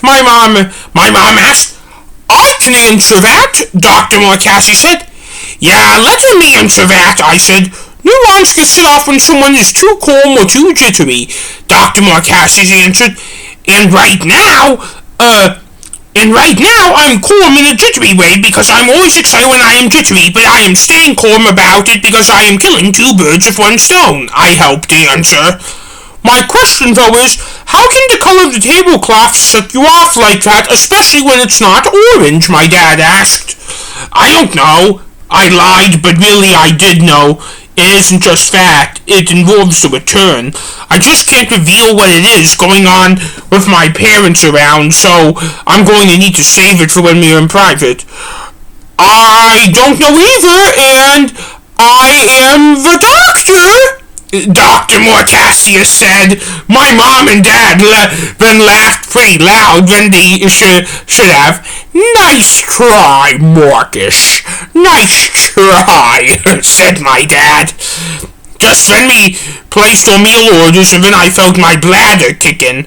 my mom asked. I can answer that, Dr. Morcassi said. Yeah, let me answer that, I said. Neurons get set off when someone is too calm or too jittery, Dr. Morcassi answered. And right now, I'm calm in a jittery way because I'm always excited when I am jittery, but I am staying calm about it because I am killing two birds with one stone, I helped answer. My question, though, is, how can the color of the tablecloth set you off like that, especially when it's not orange, my dad asked. I don't know. I lied, but really I did know. It isn't just that. It involves the return. I just can't reveal what it is going on with my parents around, so I'm going to need to save it for when we're in private. I don't know either, and I am the doctor, Dr. Morcassi said. My mom and dad then laughed pretty loud than they should have. Nice try, Marcus. Nice try, said my dad. Just then we placed our meal orders and then I felt my bladder kick in.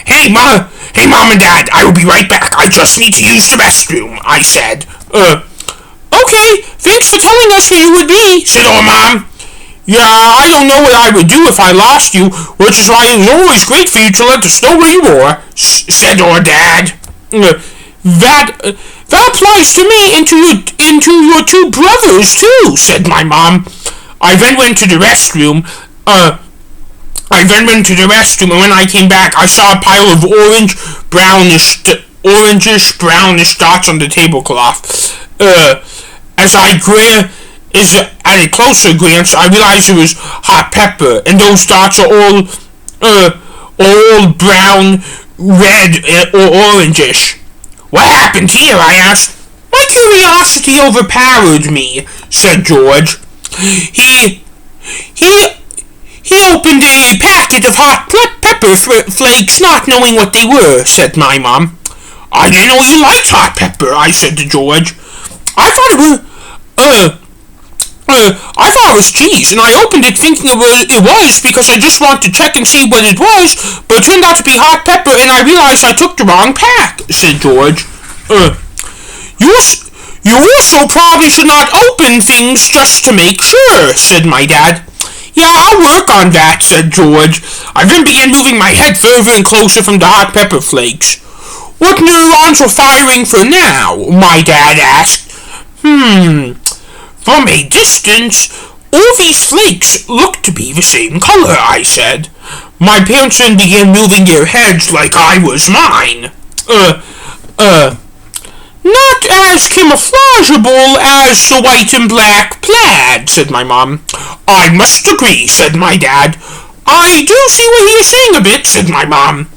Hey, Mom and Dad, I will be right back. I just need to use the restroom, I said. Okay, thanks for telling us where you would be, said our Mom. Yeah, I don't know what I would do if I lost you, which is why it is always great for you to let us know where you are, said our Dad. That applies to me and to your two brothers, too, said my Mom. I then went to the restroom, and when I came back, I saw a pile of orangish, brownish dots on the tablecloth. At a closer glance, I realized it was hot pepper, and those dots are all brown, red, or orangish. What happened here? I asked. My curiosity overpowered me, said George. He opened a packet of hot pepper flakes, not knowing what they were, said my Mom. I didn't know you liked hot pepper, I said to George. I thought it was cheese, and I opened it thinking it was because I just wanted to check and see what it was, but it turned out to be hot pepper, and I realized I took the wrong pack, said George. You also probably should not open things just to make sure, said my dad. Yeah, I'll work on that, said George. I then began moving my head further and closer from the hot pepper flakes. What neurons are firing for now? My dad asked. From a distance, all these flakes look to be the same color, I said. My parents then began moving their heads like I was mine. Not as camouflageable as the white and black plaid, said my Mom. I must agree, said my dad. I do see what he is saying a bit, said my Mom.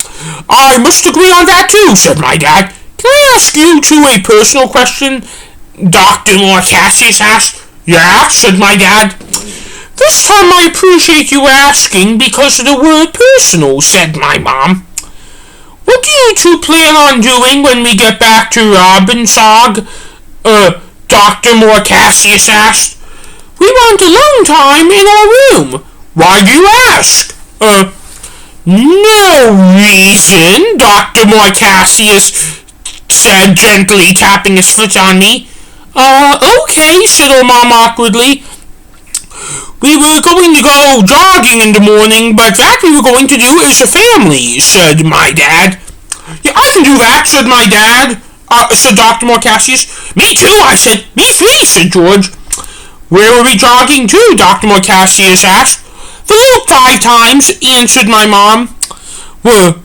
I must agree on that too, said my dad. Can I ask you two a personal question? Dr. Morcassi asked. Yeah, said my dad. This time I appreciate you asking because of the word personal, said my Mom. What do you two plan on doing when we get back to Robbinsog? Dr. Morcassi asked. We want alone time in our room. Why do you ask? No reason, Dr. Morcassi said, gently tapping his foot on me. Okay, said our Mom awkwardly. We were going to go jogging in the morning, but that we were going to do as a family, said my dad. Yeah, I can do that, said my dad, said Dr. Morcassi. Me too, I said. Me three, said George. Where are we jogging to? Dr. Morcassi asked. The loop 5 times, answered my Mom. Well,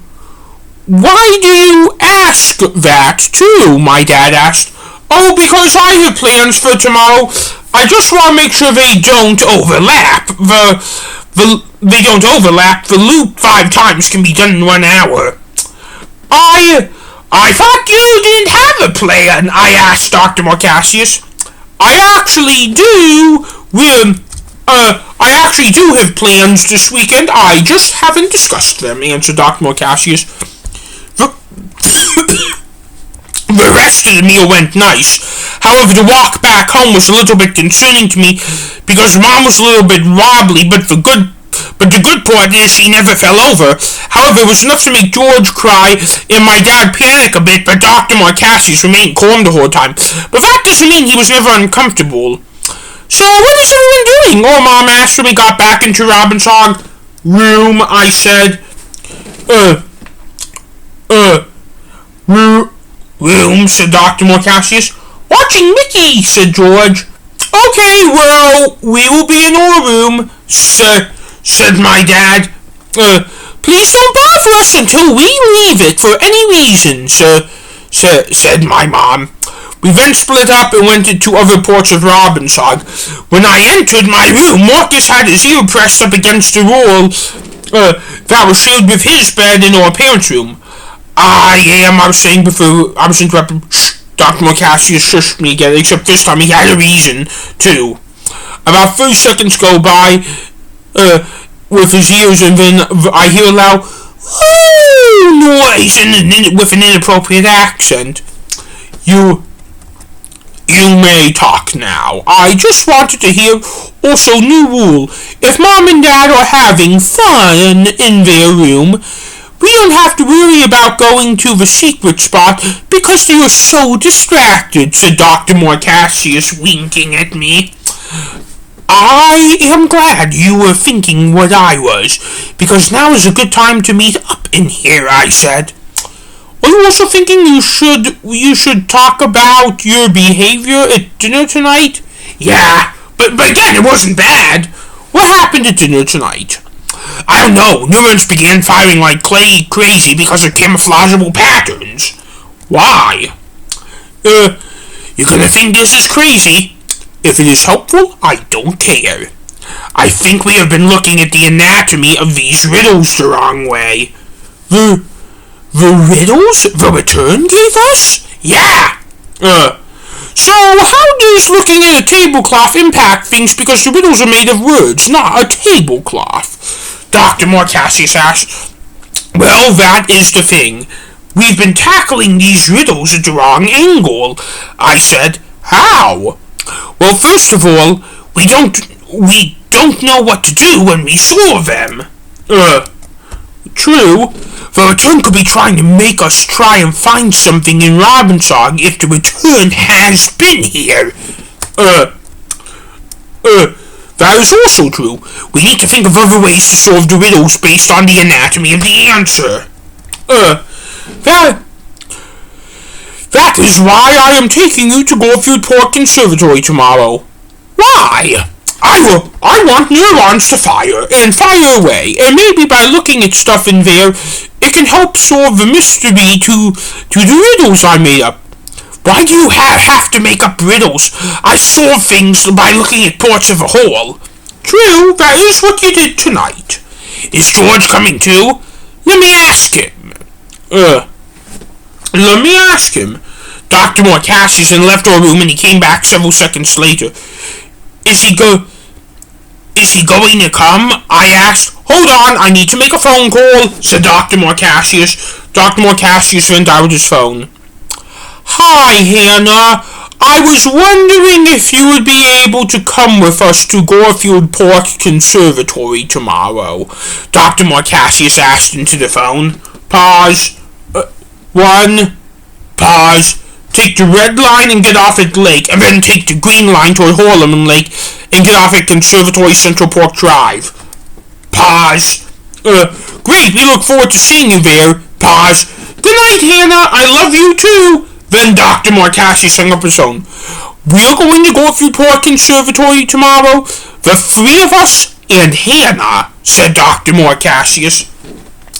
why do you ask that, too? My dad asked. Oh, because I have plans for tomorrow. I just want to make sure they don't overlap. They don't overlap. The loop 5 times can be done in 1 hour. I thought you didn't have a plan, I asked Dr. Morcassi. I actually do. I actually do have plans this weekend. I just haven't discussed them, answered Dr. Morcassi. The rest of the meal went nice. However, the walk back home was a little bit concerning to me because Mom was a little bit wobbly, but but the good part is he never fell over. However, it was enough to make George cry and my dad panic a bit, but Dr. Marcassius remained calm the whole time. But that doesn't mean he was never uncomfortable. So, what is everyone doing? Oh, Mom asked when we got back into Robbinsog room. I said, room, said Dr. Marcassius. Watching Mickey, said George. Okay, well, we will be in our room, said my dad. Please don't bother us until we leave it for any reason, said my mom. We then split up and went into other parts of Robbinsog. When I entered my room, Marcus had his ear pressed up against the wall that was shared with his bed in our parents' room. I was saying before I was interrupted. Shh, Dr. Marcassius shushed me again, except this time he had a reason, too. About 30 seconds go by with his ears, and then I hear a loud noise with an inappropriate accent. You may talk now. I just wanted to hear. Also, new rule. If Mom and Dad are having fun in their room, we don't have to worry about going to the secret spot because they are so distracted, said Dr. Marcassius, winking at me. I am glad you were thinking what I was, because now is a good time to meet up in here, I said. Are you also thinking you should talk about your behavior at dinner tonight? Yeah, but again, it wasn't bad. What happened at dinner tonight? I don't know. Neurons began firing like crazy because of camouflageable patterns. Why? You're gonna think this is crazy. If it is helpful, I don't care. I think we have been looking at the anatomy of these riddles the wrong way. The riddles the return gave us? Yeah! So how does looking at a tablecloth impact things because the riddles are made of words, not a tablecloth? Dr. Marcassius asked. Well, that is the thing. We've been tackling these riddles at the wrong angle, I said. How? Well, first of all, we don't know what to do when we saw them. True. The return could be trying to make us try and find something in Robbinsog if the return has been here. That is also true. We need to think of other ways to solve the riddles based on the anatomy of the answer. That is why I am taking you to Garfield Park Conservatory tomorrow. Why? I want neurons to fire, and fire away, and maybe by looking at stuff in there, it can help solve the mystery to the riddles I made up. Why do you have to make up riddles? I solve things by looking at parts of a whole. True, that is what you did tonight. Is George coming too? Let me ask him. Dr. Marcassius left our room and he came back several seconds later. Is he going to come? I asked. Hold on, I need to make a phone call, said Dr. Marcassius. Dr. Marcassius then dialed his phone. Hi, Hannah. I was wondering if you would be able to come with us to Garfield Park Conservatory tomorrow. Dr. Marcassius asked into the phone. Pause. Pause. Take the red line and get off at Lake, and then take the green line toward Harlem Lake and get off at Conservatory Central Park Drive. Pause. Great, we look forward to seeing you there. Pause. Good night, Hannah. I love you too. Then Dr. Marcassius hung up his phone. We're going to Garfield Park Conservatory tomorrow, the three of us and Hannah, said Dr. Marcassius.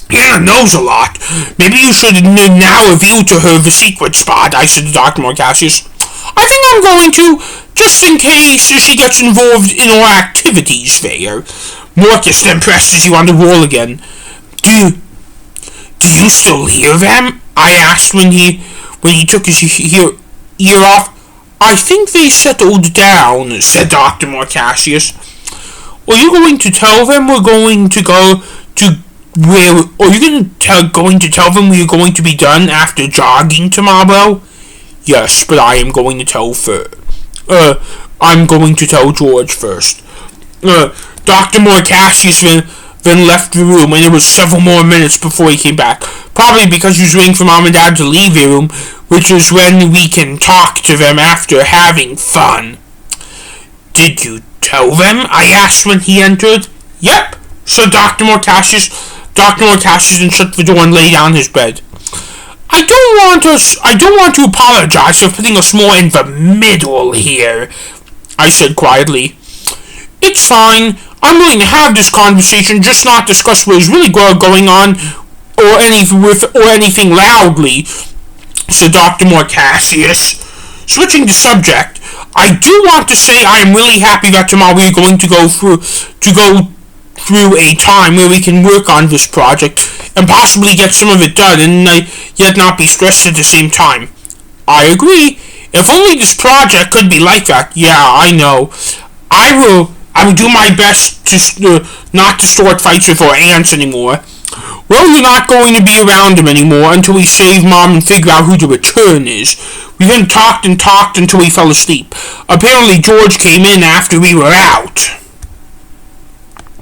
Hannah knows a lot. Maybe you should now reveal to her the secret spot, I said to Dr. Marcassius. I think I'm going to, just in case she gets involved in our activities there. Marcus then pressed as he on the wall again. Do you still hear them? I asked when he took his ear off. I think they settled down, said Dr. Marcassius. Are you going to tell them we're going to go to where? Are you going to tell them we're going to be done after jogging tomorrow? Yes, but I am going to tell I'm going to tell George first. Dr. Marcassius then left the room, and it was several more minutes before he came back. Probably because he was waiting for Mom and Dad to leave the room, which is when we can talk to them after having fun. Did you tell them? I asked when he entered. Yep, said Dr. Mortashis. Dr. Mortashis and shut the door and lay down his bed. I don't want to apologize for putting us more in the middle here, I said quietly. It's fine. I'm willing to have this conversation, just not discuss what is really going on or anything loudly, said Dr. Mortashis. Switching the subject, I do want to say I am really happy that tomorrow we are going to go through a time where we can work on this project and possibly get some of it done and yet not be stressed at the same time. I agree. If only this project could be like that. Yeah, I know. I will do my best to not to start fights with our ants anymore. Well, you're not going to be around them anymore until we save Mom and figure out who the return is. We then talked and talked until we fell asleep. Apparently George came in after we were out.